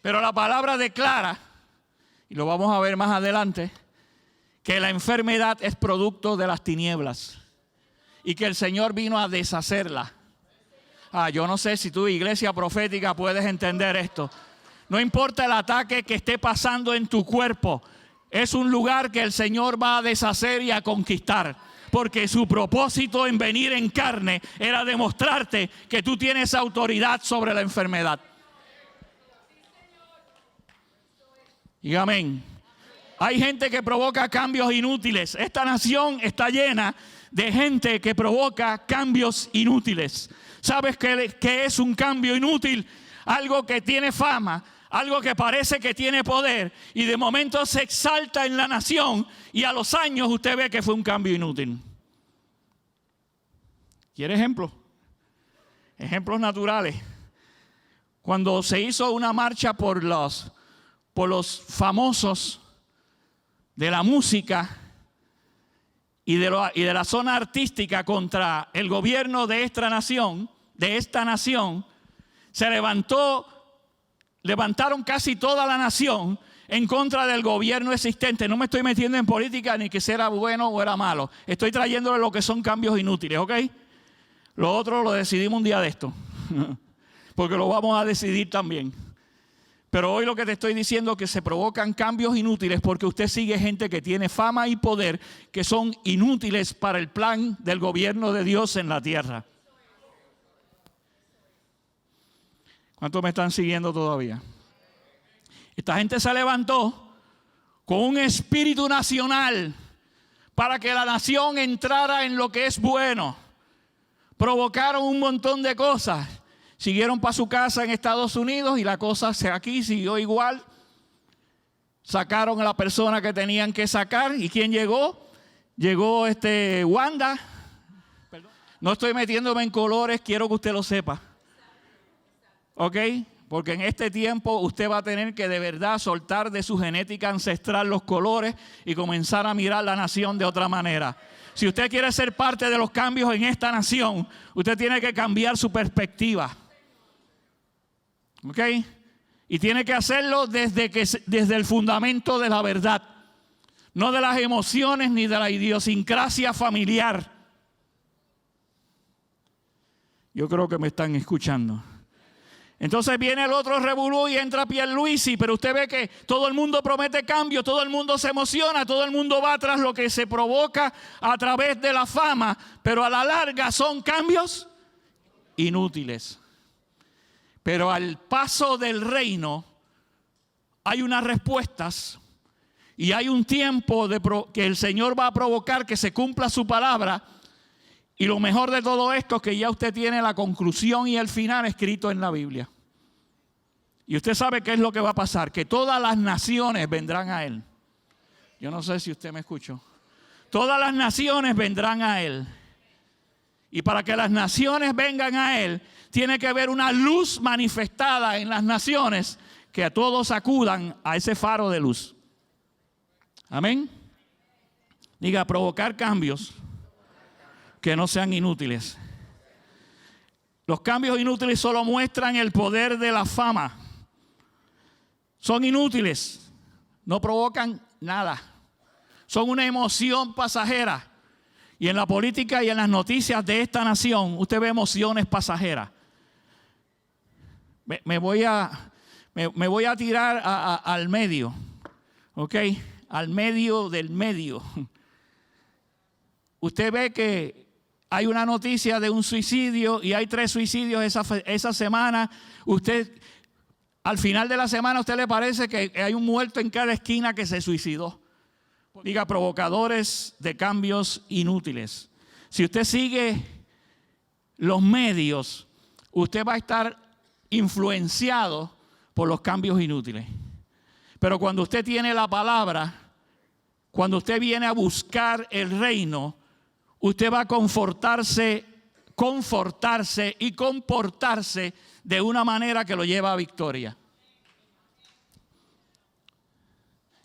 Pero la palabra declara, y lo vamos a ver más adelante, que la enfermedad es producto de las tinieblas y que el Señor vino a deshacerla. Yo no sé si tú, iglesia profética, puedes entender esto. No importa el ataque que esté pasando en tu cuerpo, es un lugar que el Señor va a deshacer y a conquistar. Porque su propósito en venir en carne era demostrarte que tú tienes autoridad sobre la enfermedad. Y amén. Hay gente que provoca cambios inútiles. Esta nación está llena de gente que provoca cambios inútiles. ¿Sabes qué es un cambio inútil? Algo que tiene fama, algo que parece que tiene poder y de momento se exalta en la nación y a los años usted ve que fue un cambio inútil. ¿Quiere ejemplos? Ejemplos naturales. Cuando se hizo una marcha por los famosos de la música y de la zona artística contra el gobierno de esta nación, se levantaron casi toda la nación en contra del gobierno existente. No me estoy metiendo en política ni que si era bueno o era malo. Estoy trayéndole lo que son cambios inútiles, ¿ok? Lo otro lo decidimos un día de esto, porque lo vamos a decidir también. Pero hoy lo que te estoy diciendo es que se provocan cambios inútiles porque usted sigue gente que tiene fama y poder que son inútiles para el plan del gobierno de Dios en la tierra. ¿Cuántos me están siguiendo todavía? Esta gente se levantó con un espíritu nacional para que la nación entrara en lo que es bueno. Provocaron un montón de cosas. Siguieron para su casa en Estados Unidos y la cosa aquí siguió igual. Sacaron a la persona que tenían que sacar. ¿Y quién llegó? Llegó Wanda. No estoy metiéndome en colores, quiero que usted lo sepa. ¿Ok? Porque en este tiempo usted va a tener que de verdad soltar de su genética ancestral los colores y comenzar a mirar la nación de otra manera. Si usted quiere ser parte de los cambios en esta nación, usted tiene que cambiar su perspectiva. ¿Ok? Y tiene que hacerlo desde el fundamento de la verdad. No de las emociones ni de la idiosincrasia familiar. Yo creo que me están escuchando. Entonces viene el otro revolú y entra Pierluisi, pero usted ve que todo el mundo promete cambio, todo el mundo se emociona, todo el mundo va tras lo que se provoca a través de la fama, pero a la larga son cambios inútiles. Pero al paso del reino hay unas respuestas y hay un tiempo que el Señor va a provocar que se cumpla su palabra. Y lo mejor de todo esto es que ya usted tiene la conclusión y el final escrito en la Biblia. Y usted sabe qué es lo que va a pasar, que todas las naciones vendrán a Él. Yo no sé si usted me escuchó. Todas las naciones vendrán a Él. Y para que las naciones vengan a Él, tiene que haber una luz manifestada en las naciones que a todos acudan a ese faro de luz. Amén. Diga, provocar cambios que no sean inútiles. Los cambios inútiles solo muestran el poder de la fama. Son inútiles, no provocan nada. Son una emoción pasajera. Y en la política y en las noticias de esta nación, usted ve emociones pasajeras. Me voy a tirar al medio, ¿ok? Al medio del medio. Usted ve que hay una noticia de un suicidio y hay 3 suicidios esa semana. Al final de la semana, ¿a usted le parece que hay un muerto en cada esquina que se suicidó? Diga, provocadores de cambios inútiles. Si usted sigue los medios, usted va a estar influenciado por los cambios inútiles. Pero cuando usted tiene la palabra, cuando usted viene a buscar el reino, usted va a confortarse y comportarse de una manera que lo lleva a victoria.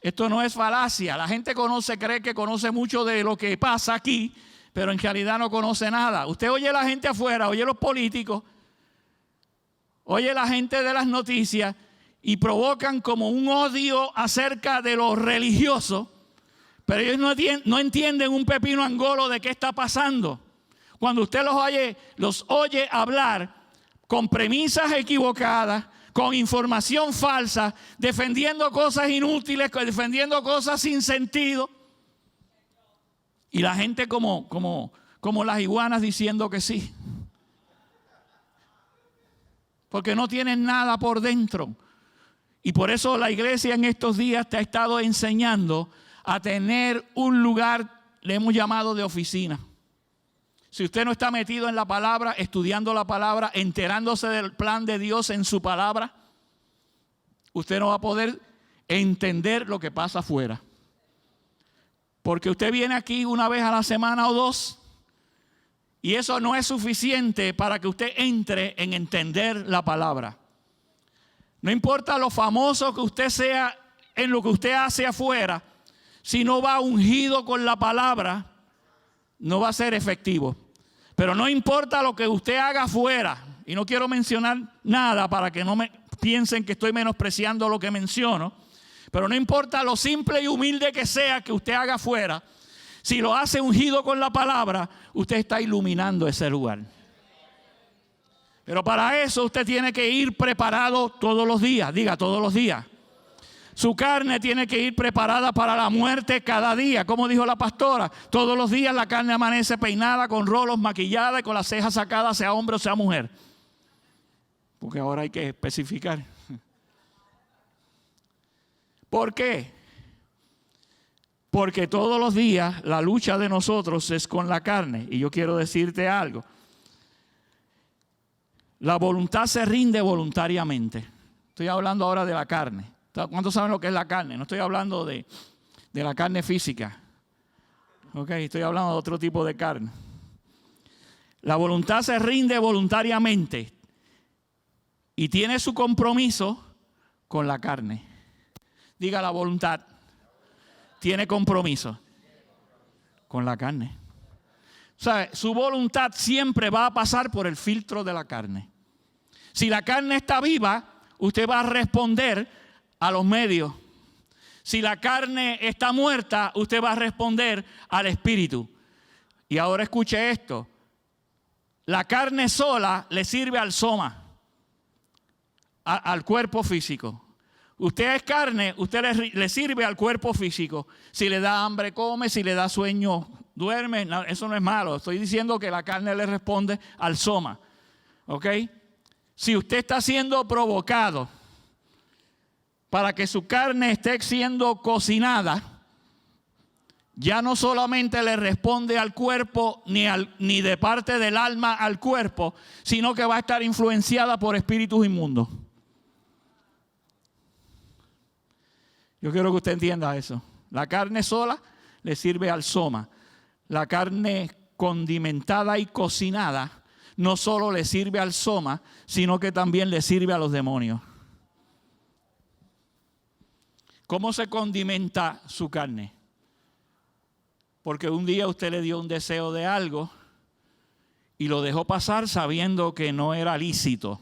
Esto no es falacia. La gente cree que conoce mucho de lo que pasa aquí, pero en realidad no conoce nada. Usted oye a la gente afuera, oye a los políticos, oye a la gente de las noticias y provocan como un odio acerca de lo religioso, pero ellos no entienden un pepino angolo de qué está pasando. Cuando usted los oye hablar con premisas equivocadas, con información falsa, defendiendo cosas inútiles, defendiendo cosas sin sentido, y la gente como las iguanas diciendo que sí, porque no tienen nada por dentro. Y por eso la iglesia en estos días te ha estado enseñando a tener un lugar, le hemos llamado de oficina. Si usted no está metido en la palabra, estudiando la palabra, enterándose del plan de Dios en su palabra, usted no va a poder entender lo que pasa afuera. Porque usted viene aquí una vez a la semana o dos, y eso no es suficiente para que usted entre en entender la palabra. No importa lo famoso que usted sea en lo que usted hace afuera, si no va ungido con la palabra, no va a ser efectivo. Pero no importa lo que usted haga afuera, y no quiero mencionar nada para que no me piensen que estoy menospreciando lo que menciono, pero no importa lo simple y humilde que sea que usted haga afuera, si lo hace ungido con la palabra, usted está iluminando ese lugar. Pero para eso usted tiene que ir preparado todos los días. Diga, todos los días. Su carne tiene que ir preparada para la muerte cada día. Como dijo la pastora, todos los días la carne amanece peinada, con rolos, maquillada y con las cejas sacadas, sea hombre o sea mujer. Porque ahora hay que especificar. ¿Por qué? Porque todos los días la lucha de nosotros es con la carne. Y yo quiero decirte algo. La voluntad se rinde voluntariamente. Estoy hablando ahora de la carne. ¿Cuántos saben lo que es la carne? No estoy hablando de la carne física. Okay, estoy hablando de otro tipo de carne. La voluntad se rinde voluntariamente y tiene su compromiso con la carne. Diga, la voluntad tiene compromiso con la carne. ¿Sabe? Su voluntad siempre va a pasar por el filtro de la carne. Si la carne está viva, usted va a responder a los medios. Si la carne está muerta, usted va a responder al espíritu. Y ahora escuche esto. La carne sola le sirve al soma, al cuerpo físico. Usted es carne, usted le sirve al cuerpo físico. Si le da hambre, come. Si le da sueño, duerme. No, eso no es malo. Estoy diciendo que la carne le responde al soma. ¿Ok? Si usted está siendo provocado para que su carne esté siendo cocinada, ya no solamente le responde al cuerpo ni de parte del alma al cuerpo, sino que va a estar influenciada por espíritus inmundos. Yo quiero que usted entienda eso. La carne sola le sirve al soma. La carne condimentada y cocinada no solo le sirve al soma, sino que también le sirve a los demonios. ¿Cómo se condimenta su carne? Porque un día usted le dio un deseo de algo y lo dejó pasar sabiendo que no era lícito.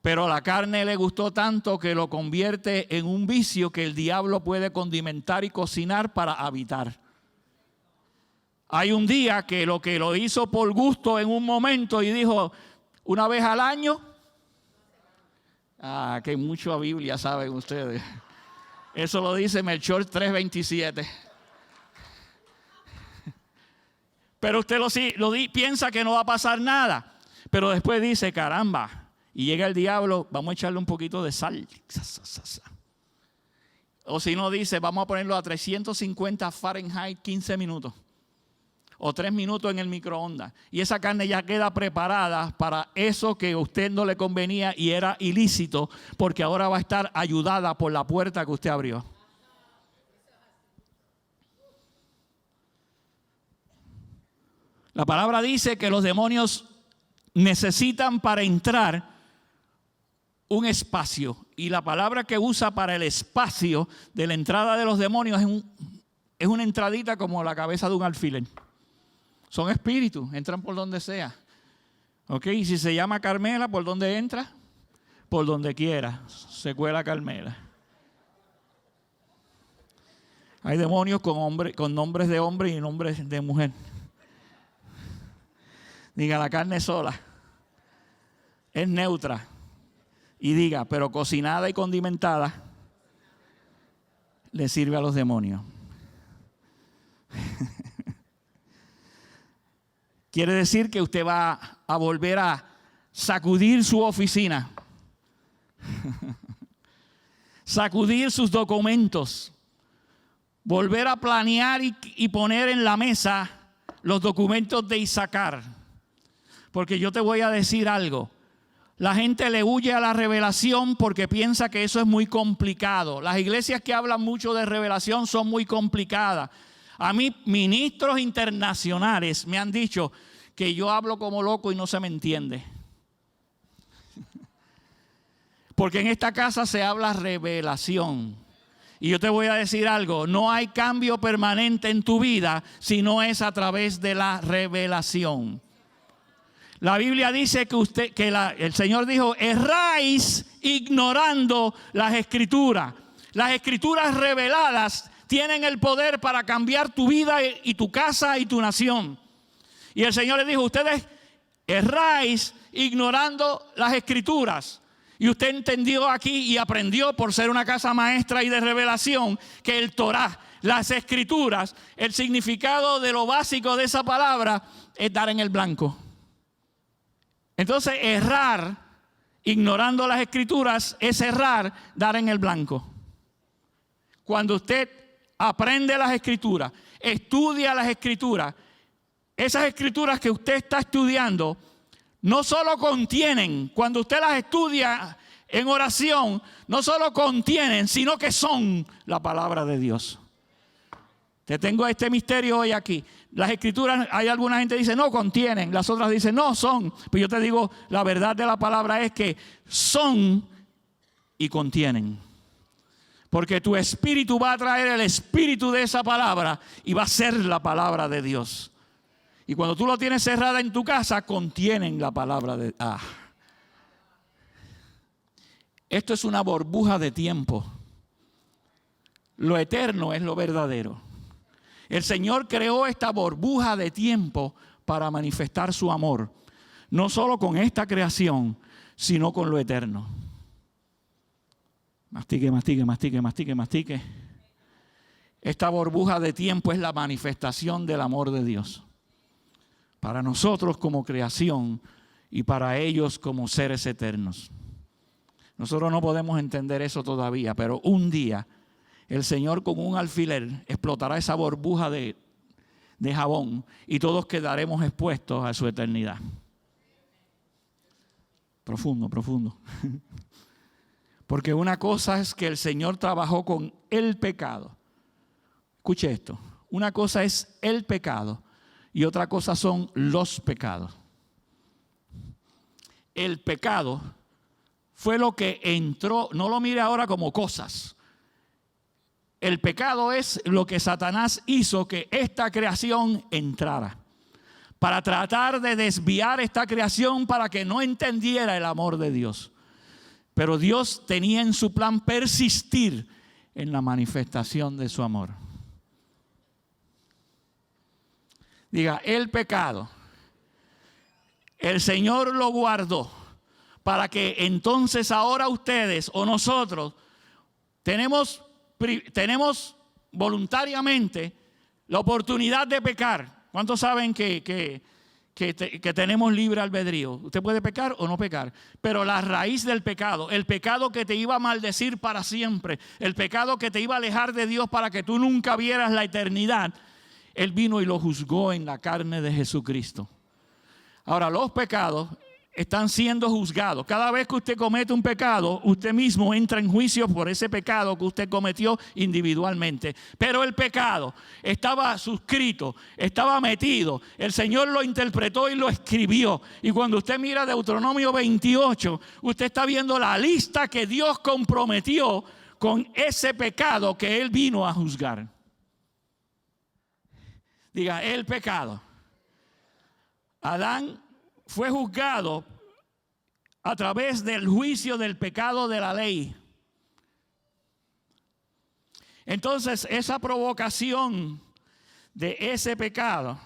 Pero a la carne le gustó tanto que lo convierte en un vicio que el diablo puede condimentar y cocinar para habitar. Hay un día que lo hizo por gusto en un momento y dijo, una vez al año. Que mucha Biblia saben ustedes. Eso lo dice Melchor 3:27. Pero usted piensa que no va a pasar nada. Pero después dice, caramba. Y llega el diablo, vamos a echarle un poquito de sal. O si no dice, vamos a ponerlo a 350 Fahrenheit 15 minutos. O 3 minutos en el microondas. Y esa carne ya queda preparada para eso que a usted no le convenía y era ilícito, porque ahora va a estar ayudada por la puerta que usted abrió. La palabra dice que los demonios necesitan para entrar un espacio, y la palabra que usa para el espacio de la entrada de los demonios es una entradita como la cabeza de un alfiler. Son espíritus, entran por donde sea. ¿Ok? Y si se llama Carmela, ¿por dónde entra? por donde quiera se cuela Carmela. Hay demonios con nombres de hombre y nombres de mujer. Diga, la carne sola es neutra. Y diga, pero cocinada y condimentada le sirve a los demonios. Quiere decir que usted va a volver a sacudir su oficina, sacudir sus documentos, volver a planear y poner en la mesa los documentos de Isaacar. Porque yo te voy a decir algo. La gente le huye a la revelación porque piensa que eso es muy complicado. Las iglesias que hablan mucho de revelación son muy complicadas. A mí, ministros internacionales me han dicho que yo hablo como loco y no se me entiende. Porque en esta casa se habla revelación. Y yo te voy a decir algo, no hay cambio permanente en tu vida si no es a través de la revelación. La Biblia dice que el Señor dijo, erráis ignorando las Escrituras. Las Escrituras reveladas tienen el poder para cambiar tu vida y tu casa y tu nación. Y el Señor le dijo, ustedes erráis ignorando las Escrituras. Y usted entendió aquí y aprendió por ser una casa maestra y de revelación que el Torá, las Escrituras, el significado de lo básico de esa palabra es dar en el blanco. Entonces, errar, ignorando las Escrituras, es errar, dar en el blanco. Cuando usted aprende las Escrituras, estudia las Escrituras, esas Escrituras que usted está estudiando, no solo contienen, cuando usted las estudia en oración, no solo contienen, sino que son la palabra de Dios. Te tengo este misterio hoy aquí. Las Escrituras, hay alguna gente que dice no contienen, las otras dicen no son. Pero yo te digo, la verdad de la palabra es que son y contienen. Porque tu espíritu va a traer el espíritu de esa palabra y va a ser la palabra de Dios. Y cuando tú lo tienes cerrada en tu casa, contienen la palabra de Dios. Esto es una burbuja de tiempo. Lo eterno es lo verdadero. El Señor creó esta burbuja de tiempo para manifestar su amor. No solo con esta creación, sino con lo eterno. Mastique, mastique, mastique, mastique, mastique. Esta burbuja de tiempo es la manifestación del amor de Dios. Para nosotros como creación y para ellos como seres eternos. Nosotros no podemos entender eso todavía, pero un día el Señor con un alfiler explotará esa burbuja de jabón y todos quedaremos expuestos a su eternidad. Profundo, profundo. Porque una cosa es que el Señor trabajó con el pecado. Escuche esto. Una cosa es el pecado y otra cosa son los pecados. El pecado fue lo que entró, no lo mire ahora como cosas. El pecado es lo que Satanás hizo que esta creación entrara. Para tratar de desviar esta creación para que no entendiera el amor de Dios. Pero Dios tenía en su plan persistir en la manifestación de su amor. Diga, el pecado, el Señor lo guardó para que entonces ahora ustedes o nosotros tenemos voluntariamente la oportunidad de pecar. ¿Cuántos saben que tenemos libre albedrío? Usted puede pecar o no pecar, pero la raíz del pecado, el pecado que te iba a maldecir para siempre, el pecado que te iba a alejar de Dios para que tú nunca vieras la eternidad, Él vino y lo juzgó en la carne de Jesucristo. Ahora, los pecados están siendo juzgados. Cada vez que usted comete un pecado, usted mismo entra en juicio por ese pecado que usted cometió individualmente. Pero el pecado estaba suscrito, estaba metido. El Señor lo interpretó y lo escribió. Y cuando usted mira Deuteronomio 28, usted está viendo la lista que Dios comprometió con ese pecado que Él vino a juzgar. Diga, el pecado. Adán fue juzgado a través del juicio del pecado de la ley. Entonces, esa provocación de ese pecado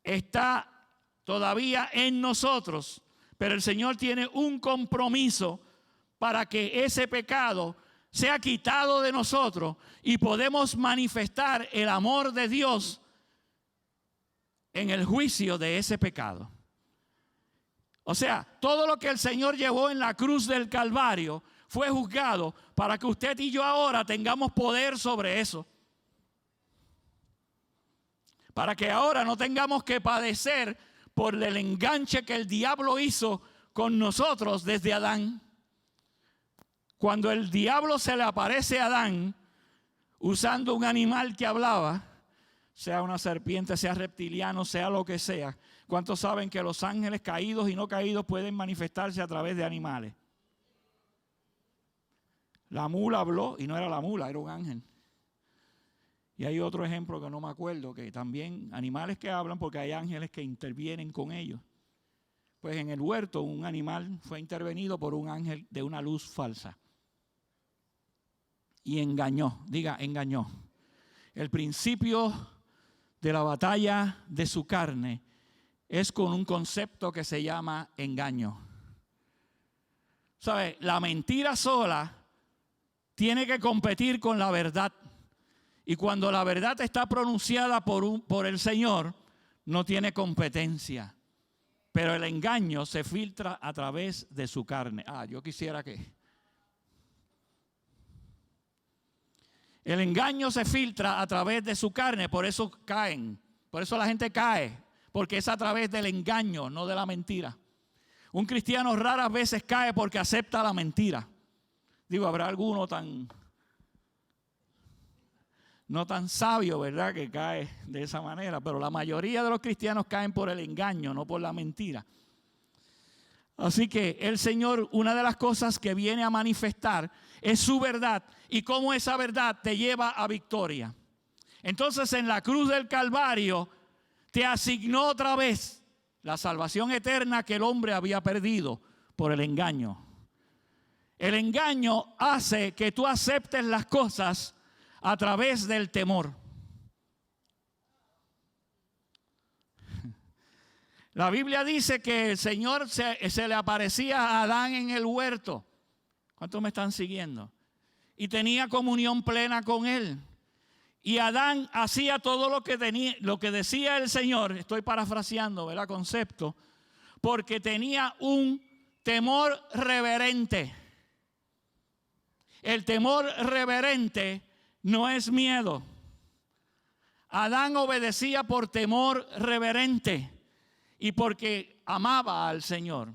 está todavía en nosotros, pero el Señor tiene un compromiso para que ese pecado sea quitado de nosotros y podemos manifestar el amor de Dios en el juicio de ese pecado. O sea, todo lo que el Señor llevó en la cruz del Calvario fue juzgado para que usted y yo ahora tengamos poder sobre eso. Para que ahora no tengamos que padecer por el enganche que el diablo hizo con nosotros desde Adán. Cuando el diablo se le aparece a Adán usando un animal que hablaba, sea una serpiente, sea reptiliano, sea lo que sea. ¿Cuántos saben que los ángeles caídos y no caídos pueden manifestarse a través de animales? La mula habló y no era la mula, era un ángel. Y hay otro ejemplo que no me acuerdo, que también animales que hablan porque hay ángeles que intervienen con ellos. Pues en el huerto un animal fue intervenido por un ángel de una luz falsa. Y engañó, diga engañó. El principio de la batalla de su carne es con un concepto que se llama engaño. ¿Sabe? La mentira sola tiene que competir con la verdad. Y cuando la verdad está pronunciada por el Señor, no tiene competencia. Pero el engaño se filtra a través de su carne. Yo quisiera que... El engaño se filtra a través de su carne, por eso caen. Por eso la gente cae, porque es a través del engaño, no de la mentira. Un cristiano raras veces cae porque acepta la mentira. Digo, habrá alguno no tan sabio, ¿verdad?, que cae de esa manera, pero la mayoría de los cristianos caen por el engaño, no por la mentira. Así que el Señor, una de las cosas que viene a manifestar es su verdad y cómo esa verdad te lleva a victoria. Entonces, en la cruz del Calvario te asignó otra vez la salvación eterna que el hombre había perdido por el engaño. El engaño hace que tú aceptes las cosas a través del temor. La Biblia dice que el Señor se le aparecía a Adán en el huerto. ¿Cuántos me están siguiendo? Y tenía comunión plena con él. Y Adán hacía todo lo que decía el Señor. Estoy parafraseando, ¿verdad? Concepto. Porque tenía un temor reverente. El temor reverente no es miedo. Adán obedecía por temor reverente y porque amaba al Señor.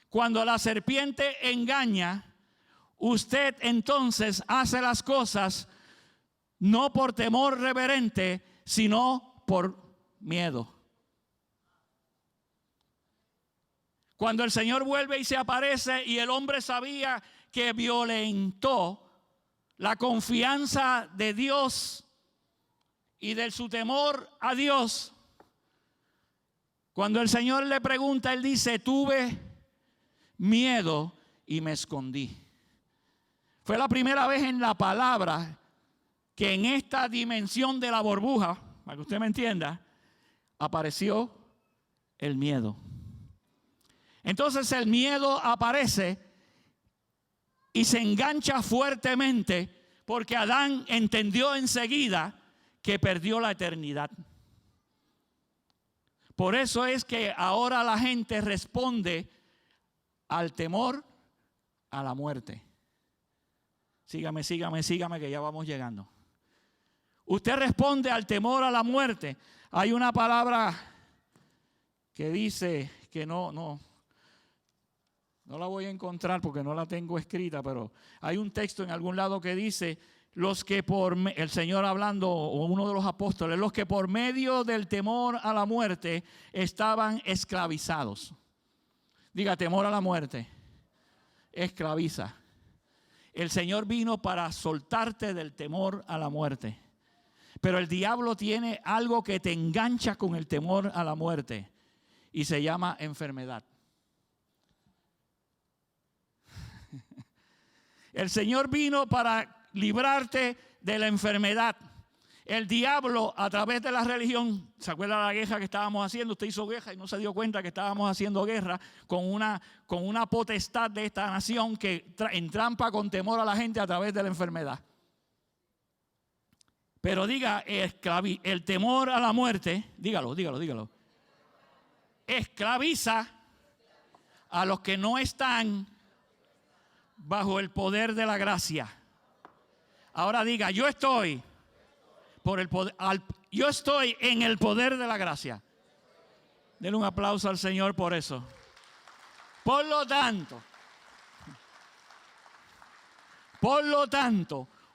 Cuando la serpiente engaña, usted entonces hace las cosas no por temor reverente, sino por miedo. Cuando el Señor vuelve y se aparece y el hombre sabía que violentó la confianza de Dios y de su temor a Dios, cuando el Señor le pregunta, él dice, tuve miedo y me escondí. Fue la primera vez en la palabra que en esta dimensión de la burbuja, para que usted me entienda, apareció el miedo. Entonces el miedo aparece y se engancha fuertemente porque Adán entendió enseguida que perdió la eternidad. Por eso es que ahora la gente responde al temor a la muerte. Sígame, que ya vamos llegando. Usted responde al temor a la muerte. Hay una palabra que dice que no la voy a encontrar porque no la tengo escrita, pero hay un texto en algún lado que dice, el Señor hablando, o uno de los apóstoles, los que por medio del temor a la muerte estaban esclavizados. Diga, temor a la muerte, esclaviza. El Señor vino para soltarte del temor a la muerte. Pero el diablo tiene algo que te engancha con el temor a la muerte y se llama enfermedad. El Señor vino para librarte de la enfermedad. El diablo, a través de la religión, ¿se acuerda de la guerra que estábamos haciendo? Usted hizo guerra y no se dio cuenta que estábamos haciendo guerra con una potestad de esta nación que entrampa con temor a la gente a través de la enfermedad. Pero diga, el temor a la muerte, dígalo, esclaviza a los que no están bajo el poder de la gracia. Ahora diga, yo estoy en el poder de la gracia. Denle un aplauso al Señor por eso. Por lo tanto,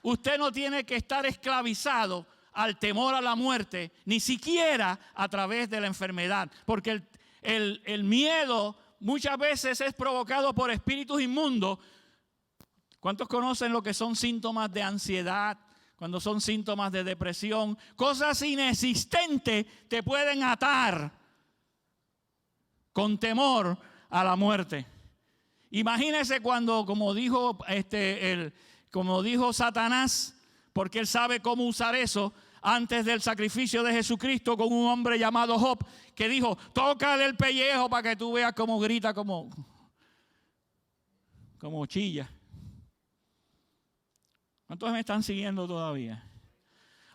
usted no tiene que estar esclavizado al temor a la muerte, ni siquiera a través de la enfermedad, porque el miedo muchas veces es provocado por espíritus inmundos. ¿Cuántos conocen lo que son síntomas de ansiedad? Cuando son síntomas de depresión, cosas inexistentes te pueden atar con temor a la muerte. Imagínese cuando, como dijo Satanás, porque él sabe cómo usar eso, antes del sacrificio de Jesucristo con un hombre llamado Job, que dijo, tócale el pellejo para que tú veas cómo grita, como chilla. ¿Cuántos me están siguiendo todavía?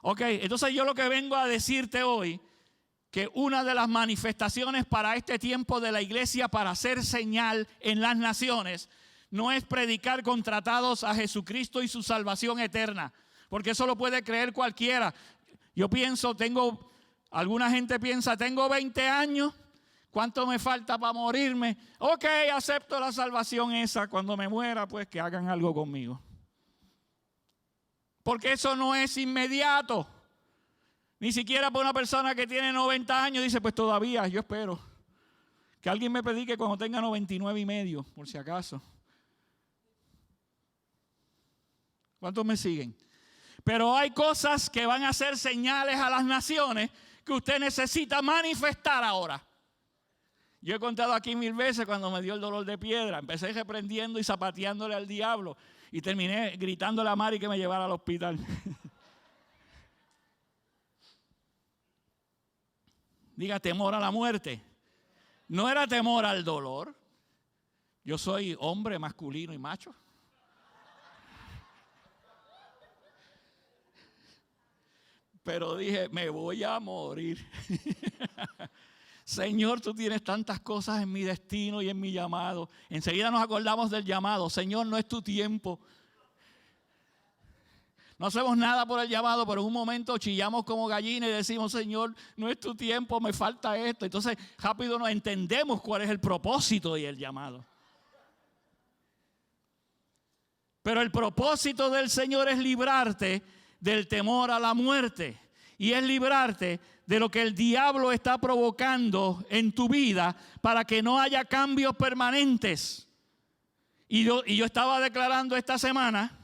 Ok, entonces yo lo que vengo a decirte hoy, que una de las manifestaciones para este tiempo de la iglesia para hacer señal en las naciones, no es predicar contratados a Jesucristo y su salvación eterna, porque eso lo puede creer cualquiera. Yo pienso, alguna gente piensa, tengo 20 años, ¿cuánto me falta para morirme? Ok, acepto la salvación esa, cuando me muera, pues que hagan algo conmigo. Porque eso no es inmediato. Ni siquiera para una persona que tiene 90 años dice, pues todavía, yo espero. Que alguien me predique cuando tenga 99 y medio, por si acaso. ¿Cuántos me siguen? Pero hay cosas que van a ser señales a las naciones que usted necesita manifestar ahora. Yo he contado aquí 1000 veces cuando me dio el dolor de piedra. Empecé reprendiendo y zapateándole al diablo. Y terminé gritándole a Mari que me llevara al hospital. Diga, temor a la muerte. No era temor al dolor. Yo soy hombre masculino y macho. Pero dije, me voy a morir. Señor, tú tienes tantas cosas en mi destino y en mi llamado. Enseguida nos acordamos del llamado. Señor, no es tu tiempo. No hacemos nada por el llamado, pero en un momento chillamos como gallina y decimos, Señor, no es tu tiempo, me falta esto. Entonces, rápido nos entendemos cuál es el propósito y el llamado. Pero el propósito del Señor es librarte del temor a la muerte. Y es librarte de lo que el diablo está provocando en tu vida para que no haya cambios permanentes. Y yo estaba declarando esta semana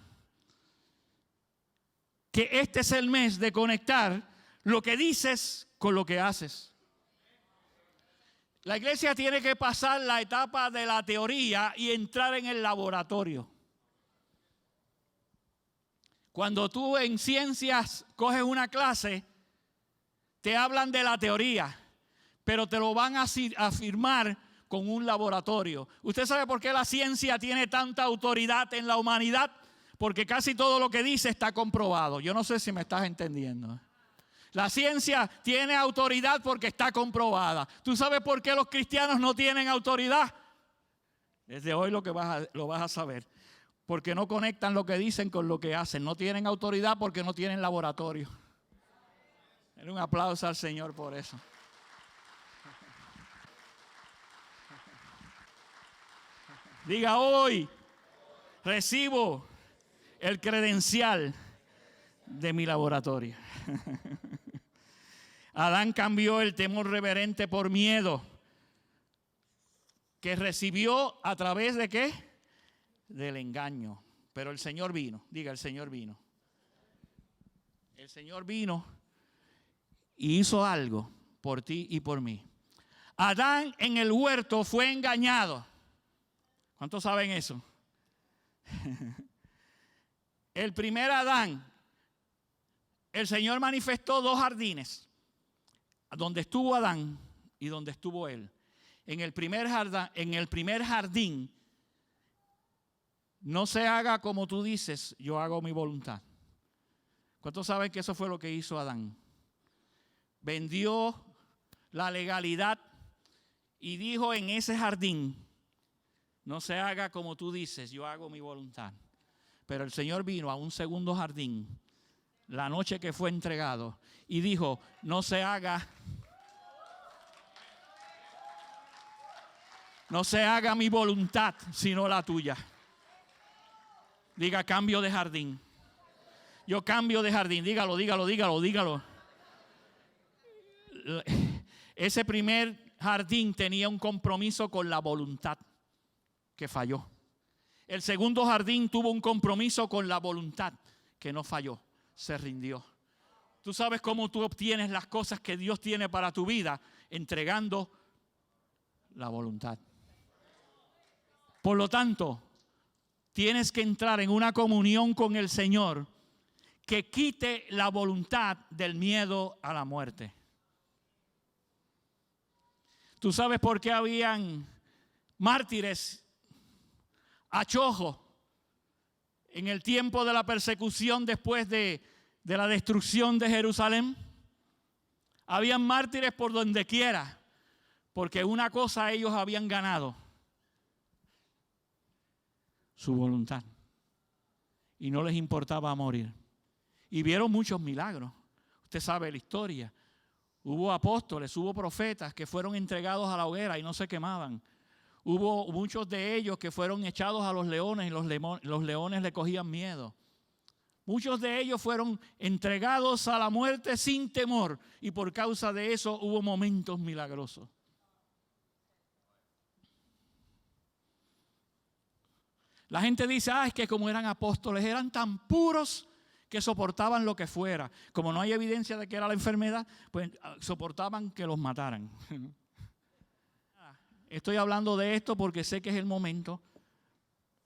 que este es el mes de conectar lo que dices con lo que haces. La iglesia tiene que pasar la etapa de la teoría y entrar en el laboratorio. Cuando tú en ciencias coges una clase, te hablan de la teoría, pero te lo van a afirmar con un laboratorio. ¿Usted sabe por qué la ciencia tiene tanta autoridad en la humanidad? Porque casi todo lo que dice está comprobado. Yo no sé si me estás entendiendo. La ciencia tiene autoridad porque está comprobada. ¿Tú sabes por qué los cristianos no tienen autoridad? Desde hoy lo vas a saber. Porque no conectan lo que dicen con lo que hacen. No tienen autoridad porque no tienen laboratorio. Denle un aplauso al Señor por eso. Diga, hoy recibo el credencial de mi laboratorio. Adán cambió el temor reverente por miedo, que recibió a través de ¿qué? Del engaño. Pero el Señor vino. Diga, el Señor vino. El Señor vino y hizo algo por ti y por mí. Adán en el huerto fue engañado. ¿Cuántos saben eso? el primer Adán, el Señor manifestó dos jardines, donde estuvo Adán y donde estuvo él. En el primer jardín, no se haga como tú dices, yo hago mi voluntad. ¿Cuántos saben que eso fue lo que hizo Adán? Vendió la legalidad y dijo en ese jardín, no se haga como tú dices, yo hago mi voluntad. Pero el Señor vino a un segundo jardín, la noche que fue entregado, y dijo, no se haga mi voluntad, sino la tuya. Diga, cambio de jardín. Yo cambio de jardín. Dígalo. Ese primer jardín tenía un compromiso con la voluntad que falló. El segundo jardín tuvo un compromiso con la voluntad que no falló, se rindió. Tú sabes cómo tú obtienes las cosas que Dios tiene para tu vida, entregando la voluntad. Por lo tanto, tienes que entrar en una comunión con el Señor que quite la voluntad del miedo a la muerte. ¿Tú sabes por qué habían mártires a chojo en el tiempo de la persecución después de la destrucción de Jerusalén? Habían mártires por donde quiera, porque una cosa ellos habían ganado: su voluntad. Y no les importaba morir. Y vieron muchos milagros. Usted sabe la historia. Hubo apóstoles, hubo profetas que fueron entregados a la hoguera y no se quemaban. Hubo muchos de ellos que fueron echados a los leones y los leones le cogían miedo. Muchos de ellos fueron entregados a la muerte sin temor y por causa de eso hubo momentos milagrosos. La gente dice, es que como eran apóstoles, eran tan puros que soportaban lo que fuera. Como no hay evidencia de que era la enfermedad, pues soportaban que los mataran. Estoy hablando de esto porque sé que es el momento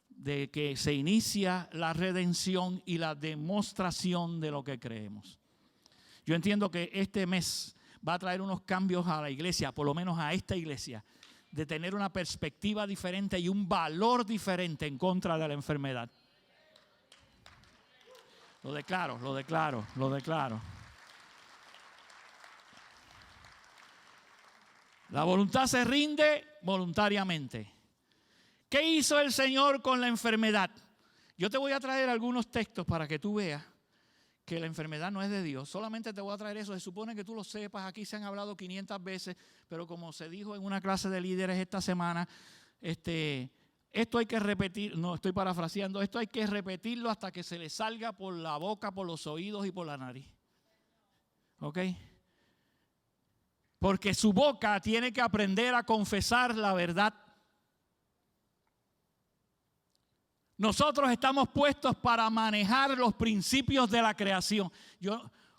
de que se inicia la redención y la demostración de lo que creemos. Yo entiendo que este mes va a traer unos cambios a la iglesia, por lo menos a esta iglesia, de tener una perspectiva diferente y un valor diferente en contra de la enfermedad. Lo declaro. La voluntad se rinde voluntariamente. ¿Qué hizo el Señor con la enfermedad? Yo te voy a traer algunos textos para que tú veas que la enfermedad no es de Dios. Solamente te voy a traer eso. Se supone que tú lo sepas. Aquí se han hablado 500 veces, pero como se dijo en una clase de líderes esta semana, esto hay que repetir, no estoy parafraseando, esto hay que repetirlo hasta que se le salga por la boca, por los oídos y por la nariz. ¿Ok? Porque su boca tiene que aprender a confesar la verdad. Nosotros estamos puestos para manejar los principios de la creación.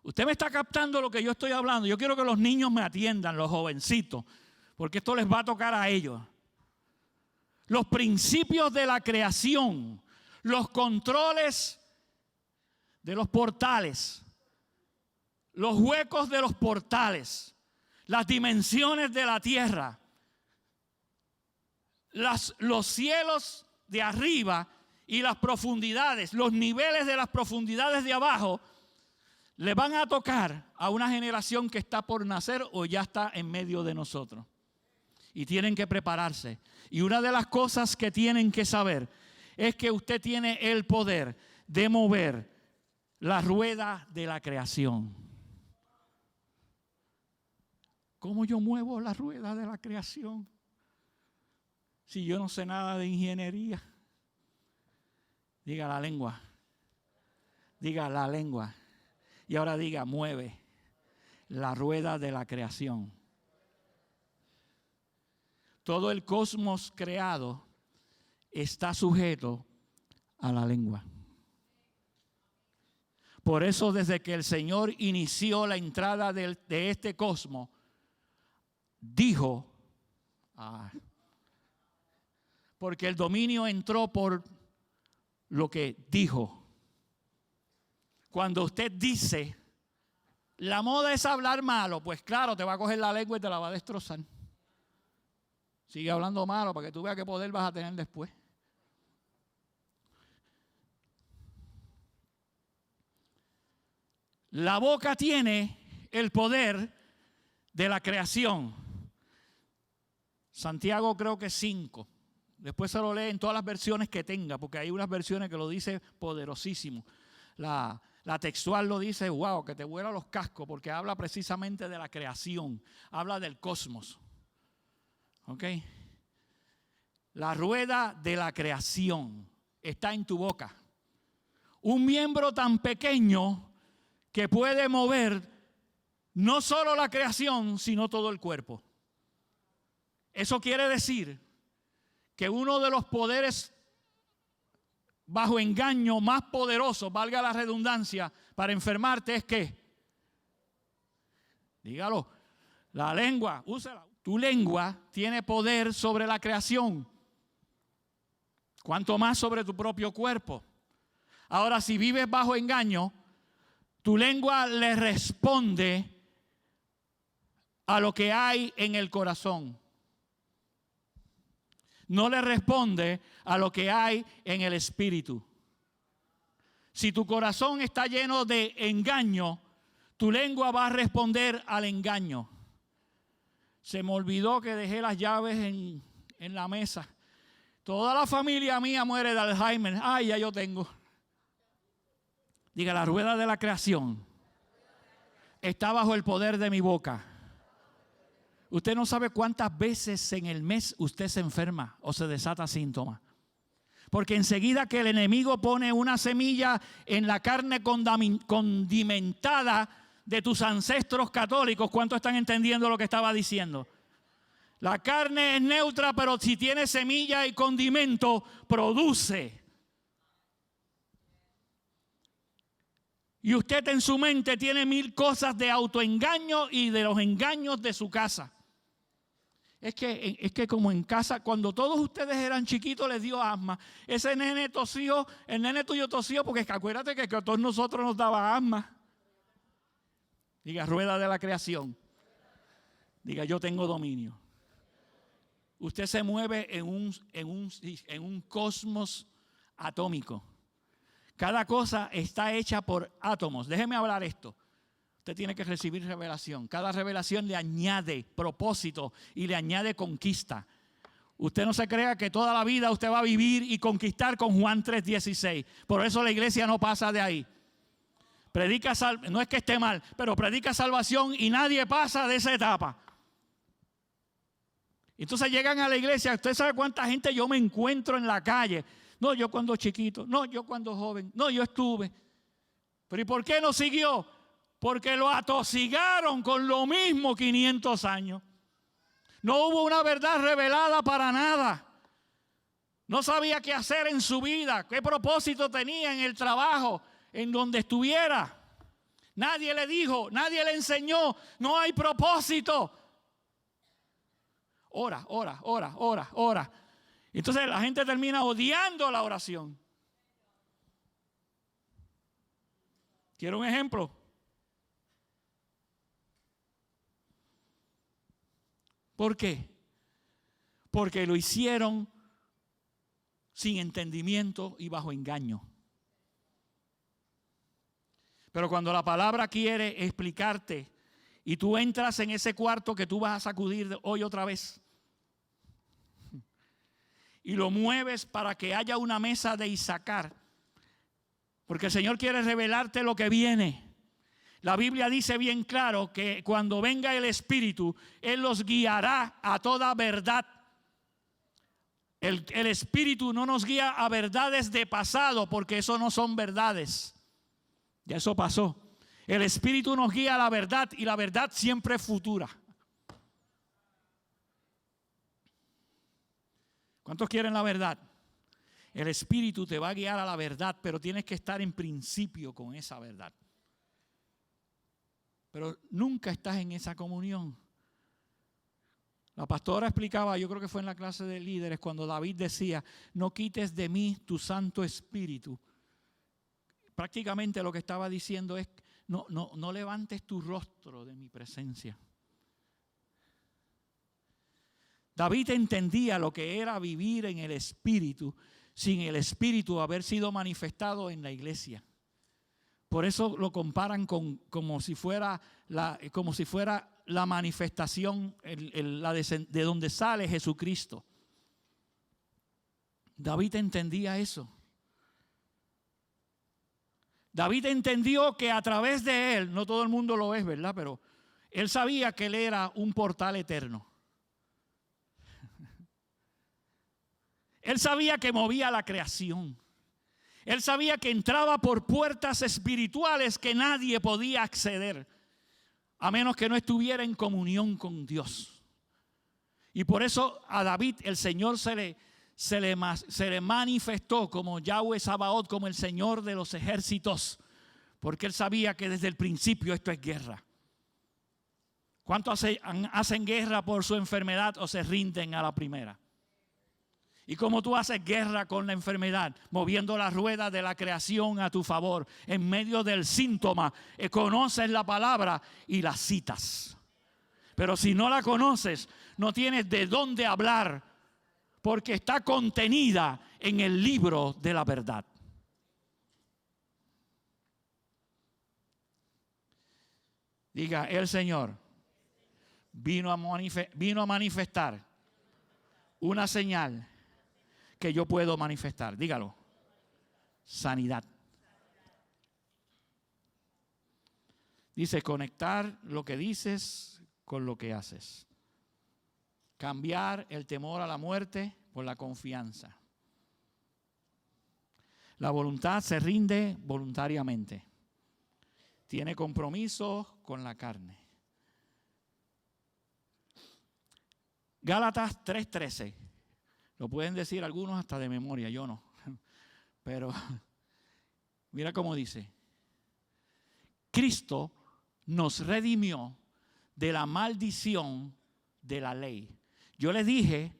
Usted me está captando lo que yo estoy hablando. Yo quiero que los niños me atiendan, los jovencitos, porque esto les va a tocar a ellos. Los principios de la creación, los controles de los portales, los huecos de los portales, las dimensiones de la tierra, los cielos de arriba y las profundidades, los niveles de las profundidades de abajo, le van a tocar a una generación que está por nacer o ya está en medio de nosotros. Y tienen que prepararse. Y una de las cosas que tienen que saber es que usted tiene el poder de mover la rueda de la creación. ¿Cómo yo muevo la rueda de la creación? Si yo no sé nada de ingeniería. Diga la lengua. Diga la lengua. Y ahora diga, mueve la rueda de la creación. Todo el cosmos creado está sujeto a la lengua. Por eso desde que el Señor inició la entrada de este cosmos, dijo, porque el dominio entró por lo que dijo. Cuando usted dice, la moda es hablar malo, pues claro, te va a coger la lengua y te la va a destrozar. Sigue hablando malo para que tú veas qué poder vas a tener después. La boca tiene el poder de la creación. Santiago creo que 5. Después se lo lee en todas las versiones que tenga, porque hay unas versiones que lo dice poderosísimo. La textual lo dice, wow, que te vuela los cascos, porque habla precisamente de la creación, habla del cosmos. ¿Ok? La rueda de la creación está en tu boca. Un miembro tan pequeño que puede mover no solo la creación, sino todo el cuerpo. Eso quiere decir que uno de los poderes bajo engaño más poderosos, valga la redundancia, para enfermarte es ¿qué? Dígalo, la lengua, úsala. Tu lengua tiene poder sobre la creación. Cuanto más sobre tu propio cuerpo. Ahora, si vives bajo engaño, tu lengua le responde a lo que hay en el corazón. No le responde a lo que hay en el espíritu. Si tu corazón está lleno de engaño, tu lengua va a responder al engaño. Se me olvidó que dejé las llaves en la mesa. Toda la familia mía muere de Alzheimer. Ay, ya yo tengo. Diga, la rueda de la creación está bajo el poder de mi boca. Usted no sabe cuántas veces en el mes usted se enferma o se desata síntomas. Porque enseguida que el enemigo pone una semilla en la carne condimentada de tus ancestros católicos, ¿cuántos están entendiendo lo que estaba diciendo? La carne es neutra, pero si tiene semilla y condimento, produce. Y usted en su mente tiene 1000 cosas de autoengaño y de los engaños de su casa. Es que como en casa, cuando todos ustedes eran chiquitos les dio asma. Ese nene tosió, el nene tuyo tosió, porque acuérdate que a todos nosotros nos daba asma. Diga, rueda de la creación. Diga, yo tengo dominio. Usted se mueve en un cosmos atómico. Cada cosa está hecha por átomos. Déjeme hablar esto. Usted tiene que recibir revelación. Cada revelación le añade propósito y le añade conquista. Usted no se crea que toda la vida usted va a vivir y conquistar con Juan 3:16. Por eso la iglesia no pasa de ahí. Predica no es que esté mal, pero predica salvación y nadie pasa de esa etapa. Entonces llegan a la iglesia. Usted sabe cuánta gente yo me encuentro en la calle. No, yo cuando chiquito. No, yo cuando joven. No, yo estuve. Pero ¿y por qué no siguió? Porque lo atosigaron con lo mismo 500 años. No hubo una verdad revelada para nada. No sabía qué hacer en su vida, qué propósito tenía en el trabajo, en donde estuviera. Nadie le dijo, nadie le enseñó, no hay propósito. Ora. Entonces la gente termina odiando la oración. ¿Quiero un ejemplo? ¿Por qué? Porque lo hicieron sin entendimiento y bajo engaño. Pero cuando la palabra quiere explicarte y tú entras en ese cuarto que tú vas a sacudir hoy otra vez y lo mueves para que haya una mesa de Isacar, porque el Señor quiere revelarte lo que viene. La Biblia dice bien claro que cuando venga el Espíritu, Él los guiará a toda verdad. El Espíritu no nos guía a verdades de pasado, porque eso no son verdades. Ya eso pasó. El Espíritu nos guía a la verdad, y la verdad siempre es futura. ¿Cuántos quieren la verdad? El Espíritu te va a guiar a la verdad, pero tienes que estar en principio con esa verdad. Pero nunca estás en esa comunión. La pastora explicaba, yo creo que fue en la clase de líderes, cuando David decía, no quites de mí tu Santo Espíritu. prácticamente lo que estaba diciendo es, no levantes tu rostro de mi presencia. David entendía lo que era vivir en el Espíritu, sin el Espíritu haber sido manifestado en la iglesia. Por eso lo comparan como si fuera la manifestación de donde sale Jesucristo. David entendía eso. David entendió que a través de él, no todo el mundo lo es, ¿verdad? Pero él sabía que él era un portal eterno. Él sabía que movía la creación. Él sabía que entraba por puertas espirituales que nadie podía acceder, a menos que no estuviera en comunión con Dios. Y por eso a David el Señor se le manifestó como Yahweh Sabaoth, como el Señor de los ejércitos, porque él sabía que desde el principio esto es guerra. ¿Cuántos hacen guerra por su enfermedad o se rinden a la primera? ¿Y cómo tú haces guerra con la enfermedad? Moviendo la rueda de la creación a tu favor. En medio del síntoma, conoces la palabra y la citas. Pero si no la conoces, no tienes de dónde hablar, porque está contenida en el libro de la verdad. Diga, el Señor vino a manifestar una señal que yo puedo manifestar. Dígalo. Sanidad. Dice, conectar lo que dices con lo que haces. Cambiar el temor a la muerte por la confianza. La voluntad se rinde voluntariamente. Tiene compromiso con la carne. Gálatas 3:13. Lo pueden decir algunos hasta de memoria, yo no. Pero mira cómo dice. Cristo nos redimió de la maldición de la ley. Yo les dije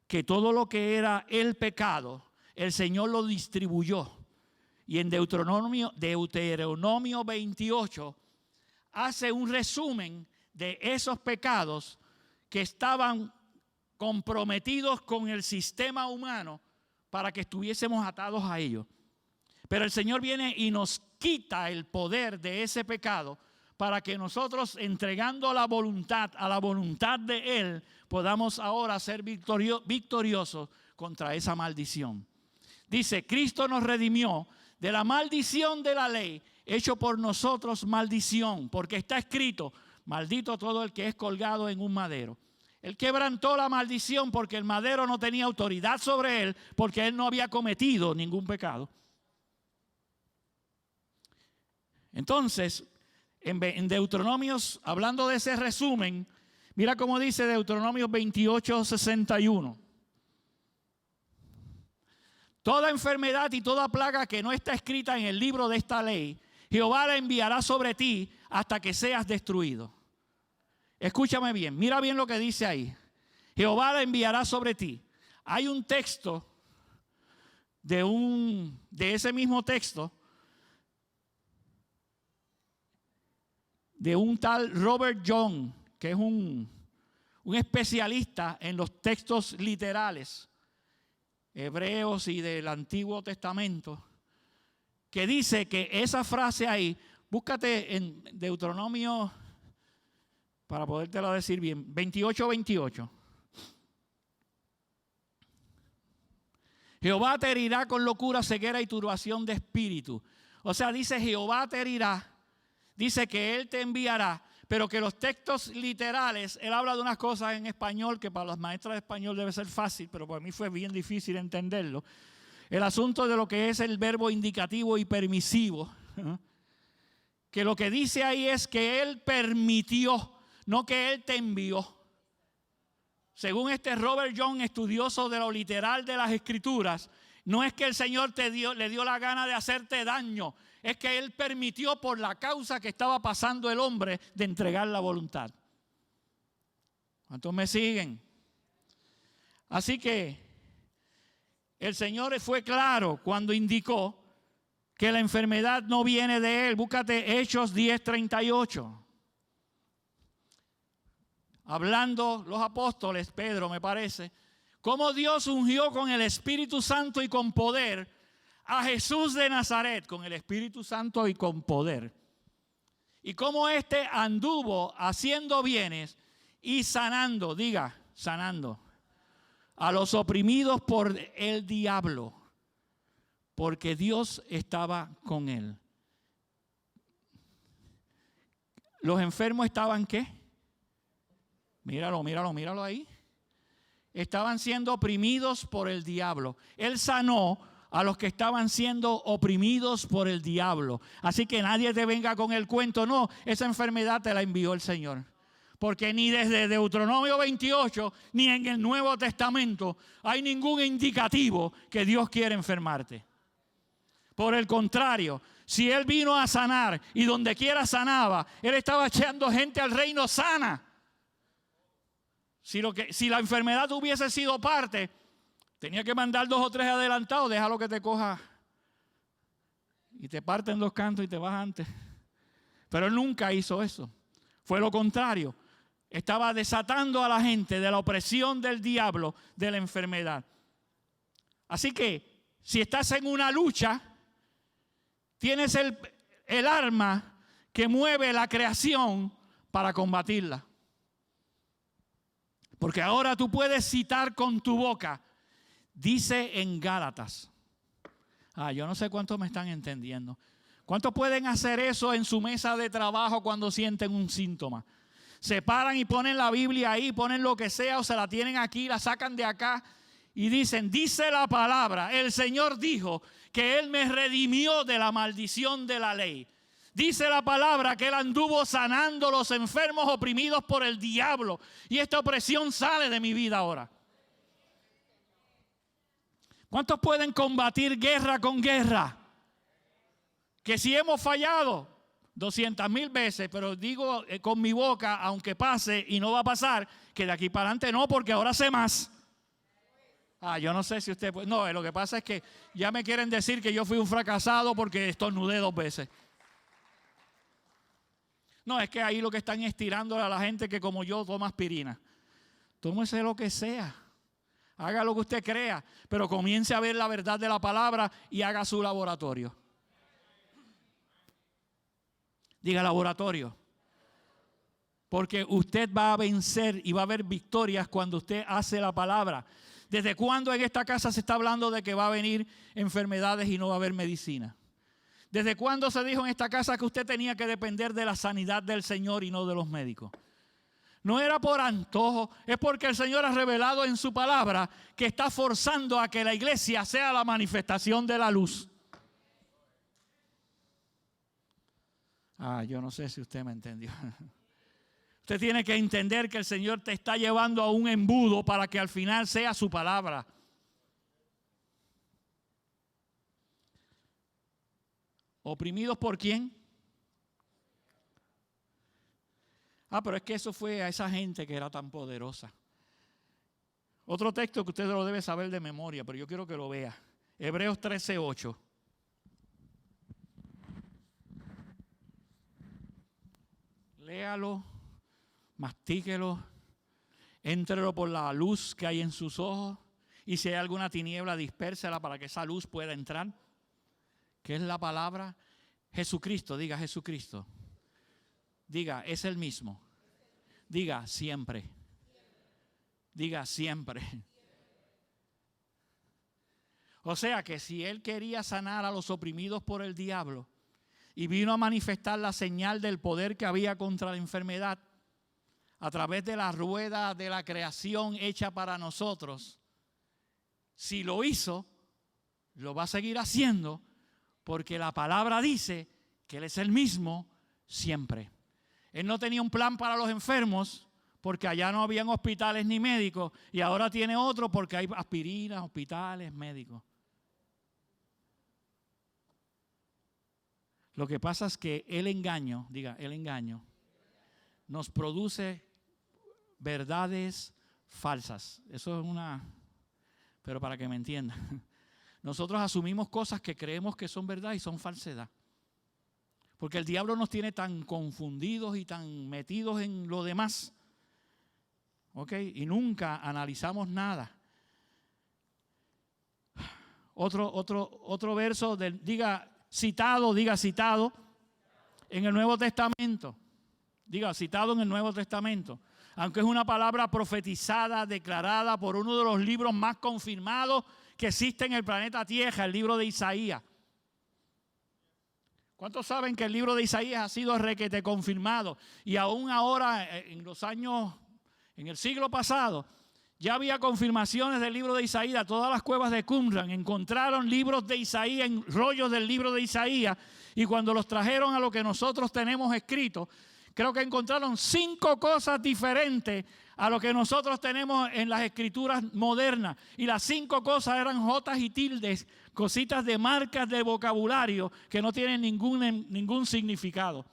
que todo lo que era el pecado, el Señor lo distribuyó. Y en Deuteronomio 28 hace un resumen de esos pecados que estaban comprometidos con el sistema humano para que estuviésemos atados a ellos. Pero el Señor viene y nos quita el poder de ese pecado para que nosotros, entregando la voluntad a la voluntad de Él, podamos ahora ser victoriosos contra esa maldición. Dice, Cristo nos redimió de la maldición de la ley, hecho por nosotros maldición, porque está escrito, maldito todo el que es colgado en un madero. Él quebrantó la maldición porque el madero no tenía autoridad sobre él, porque él no había cometido ningún pecado. Entonces, en Deuteronomios, hablando de ese resumen, mira cómo dice Deuteronomios 28:61. Toda enfermedad y toda plaga que no está escrita en el libro de esta ley, Jehová la enviará sobre ti hasta que seas destruido. Escúchame bien, mira bien lo que dice ahí. Jehová la enviará sobre ti. Hay un texto de ese mismo texto de un tal Robert Young, que es un especialista en los textos literales hebreos y del Antiguo Testamento, que dice que esa frase ahí, búscate en Deuteronomio, para podértelo decir bien, 28:28. Jehová te herirá con locura, ceguera y turbación de espíritu. O sea, dice Jehová te herirá, dice que Él te enviará, pero que los textos literales, Él habla de unas cosas en español que para las maestras de español debe ser fácil, pero para mí fue bien difícil entenderlo. El asunto de lo que es el verbo indicativo y permisivo, que lo que dice ahí es que Él permitió, no que Él te envió. Según este Robert Young, estudioso de lo literal de las Escrituras, no es que el Señor le dio la gana de hacerte daño, es que Él permitió por la causa que estaba pasando el hombre de entregar la voluntad. ¿Cuántos me siguen? Así que el Señor fue claro cuando indicó que la enfermedad no viene de él. Búscate Hechos 10:38. Hablando los apóstoles, Pedro me parece, cómo Dios ungió con el Espíritu Santo y con poder a Jesús de Nazaret, con el Espíritu Santo y con poder. Y cómo éste anduvo haciendo bienes y sanando, diga, sanando, a los oprimidos por el diablo, porque Dios estaba con él. ¿Los enfermos estaban qué? Míralo ahí. Estaban siendo oprimidos por el diablo. Él sanó a los que estaban siendo oprimidos por el diablo. Así que nadie te venga con el cuento. No, esa enfermedad te la envió el Señor. Porque ni desde Deuteronomio 28, ni en el Nuevo Testamento hay ningún indicativo que Dios quiere enfermarte. Por el contrario, si Él vino a sanar y donde quiera sanaba, Él estaba echando gente al reino sana. Si la enfermedad hubiese sido parte, tenía que mandar 2 o 3 adelantados, déjalo que te coja y te parte en 2 cantos y te vas antes. Pero Él nunca hizo eso. Fue lo contrario. Estaba desatando a la gente de la opresión del diablo, de la enfermedad. Así que, si estás en una lucha, tienes el arma que mueve la creación para combatirla. Porque ahora tú puedes citar con tu boca. Dice en Gálatas. Yo no sé cuántos me están entendiendo. ¿Cuántos pueden hacer eso en su mesa de trabajo cuando sienten un síntoma? Se paran y ponen la Biblia ahí, ponen lo que sea o se la tienen aquí, la sacan de acá y dicen, dice la palabra, el Señor dijo que Él me redimió de la maldición de la ley. Dice la palabra que Él anduvo sanando los enfermos oprimidos por el diablo. Y esta opresión sale de mi vida ahora. ¿Cuántos pueden combatir guerra con guerra? Que si hemos fallado 200,000 veces, pero digo con mi boca, aunque pase y no va a pasar, que de aquí para adelante no, porque ahora sé más. Yo no sé si usted... No, lo que pasa es que ya me quieren decir que yo fui un fracasado porque estornudé 2 veces. No, es que ahí lo que están estirando a la gente que como yo toma aspirina. Tómese lo que sea. Haga lo que usted crea, pero comience a ver la verdad de la palabra y haga su laboratorio. Diga laboratorio. Porque usted va a vencer y va a haber victorias cuando usted hace la palabra. ¿Desde cuándo en esta casa se está hablando de que va a venir enfermedades y no va a haber medicina? ¿Desde cuándo se dijo en esta casa que usted tenía que depender de la sanidad del Señor y no de los médicos? No era por antojo, es porque el Señor ha revelado en su palabra que está forzando a que la iglesia sea la manifestación de la luz. Yo no sé si usted me entendió. Usted tiene que entender que el Señor te está llevando a un embudo para que al final sea su palabra. ¿Oprimidos por quién? Pero es que eso fue a esa gente que era tan poderosa. Otro texto que usted lo debe saber de memoria, pero yo quiero que lo vea. Hebreos 13:8. Léalo, mastíquelo, éntrelo por la luz que hay en sus ojos y si hay alguna tiniebla, dispérsela para que esa luz pueda entrar. ¿Qué es la palabra? Jesucristo, diga Jesucristo. Diga, es el mismo. Diga, siempre. Diga, siempre. O sea que si Él quería sanar a los oprimidos por el diablo y vino a manifestar la señal del poder que había contra la enfermedad a través de la rueda de la creación hecha para nosotros, si lo hizo, lo va a seguir haciendo. Porque la palabra dice que Él es el mismo siempre. Él no tenía un plan para los enfermos porque allá no habían hospitales ni médicos y ahora tiene otro porque hay aspirinas, hospitales, médicos. Lo que pasa es que el engaño, diga, el engaño, nos produce verdades falsas. Eso es pero para que me entiendan. nosotros asumimos cosas que creemos que son verdad y son falsedad. Porque el diablo nos tiene tan confundidos y tan metidos en lo demás. ¿Ok? Y nunca analizamos nada. Otro verso, diga citado en el Nuevo Testamento. Diga citado en el Nuevo Testamento. Aunque es una palabra profetizada, declarada por uno de los libros más confirmados que existe en el planeta Tierra, el libro de Isaías. ¿Cuántos saben que el libro de Isaías ha sido requete confirmado? Y aún ahora, en el siglo pasado, ya había confirmaciones del libro de Isaías. Todas las cuevas de Qumran encontraron libros de Isaías, en rollos del libro de Isaías. Y cuando los trajeron a lo que nosotros tenemos escrito, creo que encontraron 5 cosas diferentes a lo que nosotros tenemos en las escrituras modernas. Y las 5 cosas eran jotas y tildes, cositas de marcas de vocabulario que no tienen ningún significado.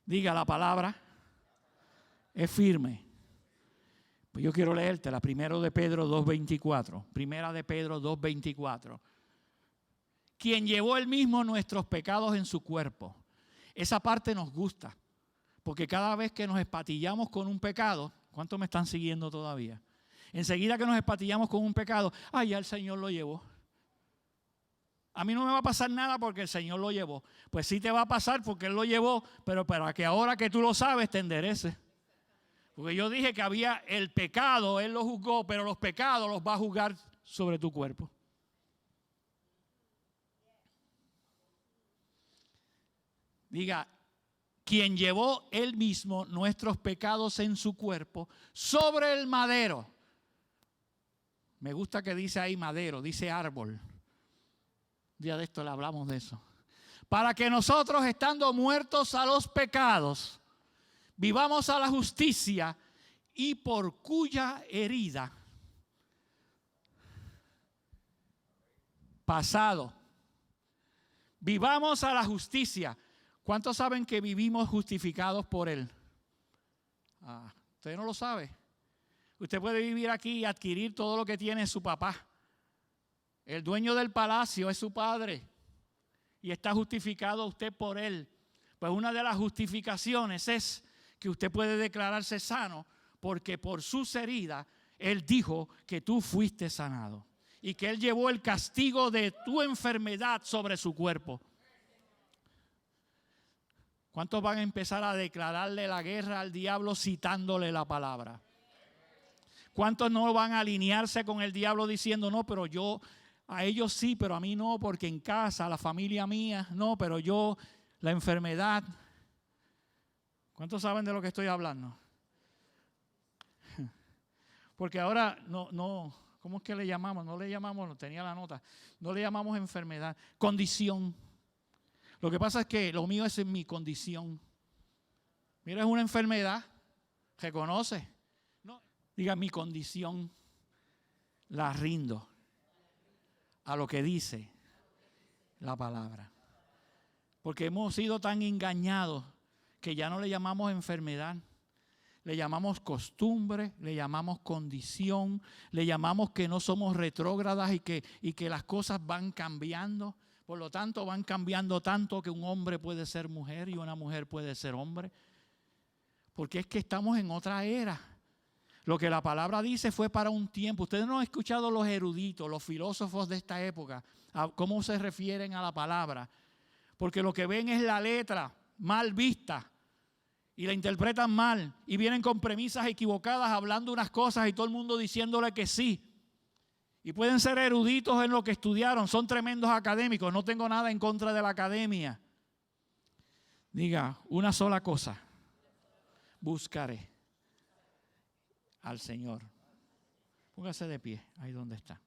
Diga, la palabra es firme. Pues yo quiero leértela, primera de Pedro 2:24. Quien llevó él mismo nuestros pecados en su cuerpo. Esa parte nos gusta, porque cada vez que nos espatillamos con un pecado, ¿cuántos me están siguiendo todavía? Enseguida que nos espatillamos con un pecado, ya el Señor lo llevó. A mí no me va a pasar nada porque el Señor lo llevó. Pues sí te va a pasar porque Él lo llevó, pero para que ahora que tú lo sabes te endereces. Porque yo dije que había el pecado, Él lo juzgó, pero los pecados los va a juzgar sobre tu cuerpo. Diga, quien llevó Él mismo nuestros pecados en su cuerpo sobre el madero. Me gusta que dice ahí madero, dice árbol. Un día de esto le hablamos de eso. Para que nosotros, estando muertos a los pecados, vivamos a la justicia, y por cuya herida pasado vivamos a la justicia. ¿Cuántos saben que vivimos justificados por Él? Usted no lo sabe. Usted puede vivir aquí y adquirir todo lo que tiene su papá. El dueño del palacio es su padre y está justificado usted por Él. Pues una de las justificaciones es que usted puede declararse sano porque por sus heridas Él dijo que tú fuiste sanado y que Él llevó el castigo de tu enfermedad sobre su cuerpo. ¿Cuántos van a empezar a declararle la guerra al diablo citándole la palabra? ¿Cuántos no van a alinearse con el diablo diciendo, no, pero yo, a ellos sí, pero a mí no, porque en casa, la familia mía, no, pero yo, la enfermedad? ¿Cuántos saben de lo que estoy hablando? Porque ahora no, ¿cómo es que le llamamos? No le llamamos, tenía la nota, no le llamamos enfermedad, condición. Lo que pasa es que lo mío es en mi condición. Mira, es una enfermedad, reconoce. No, diga, mi condición la rindo a lo que dice la palabra. Porque hemos sido tan engañados que ya no le llamamos enfermedad. Le llamamos costumbre, le llamamos condición, le llamamos que no somos retrógradas y que las cosas van cambiando. Por lo tanto, van cambiando tanto que un hombre puede ser mujer y una mujer puede ser hombre. Porque es que estamos en otra era. Lo que la palabra dice fue para un tiempo. Ustedes no han escuchado los eruditos, los filósofos de esta época, a cómo se refieren a la palabra. Porque lo que ven es la letra mal vista. Y la interpretan mal y vienen con premisas equivocadas hablando unas cosas y todo el mundo diciéndole que sí. Y pueden ser eruditos en lo que estudiaron, son tremendos académicos, no tengo nada en contra de la academia. Diga, una sola cosa, buscaré al Señor. Póngase de pie, ahí donde está.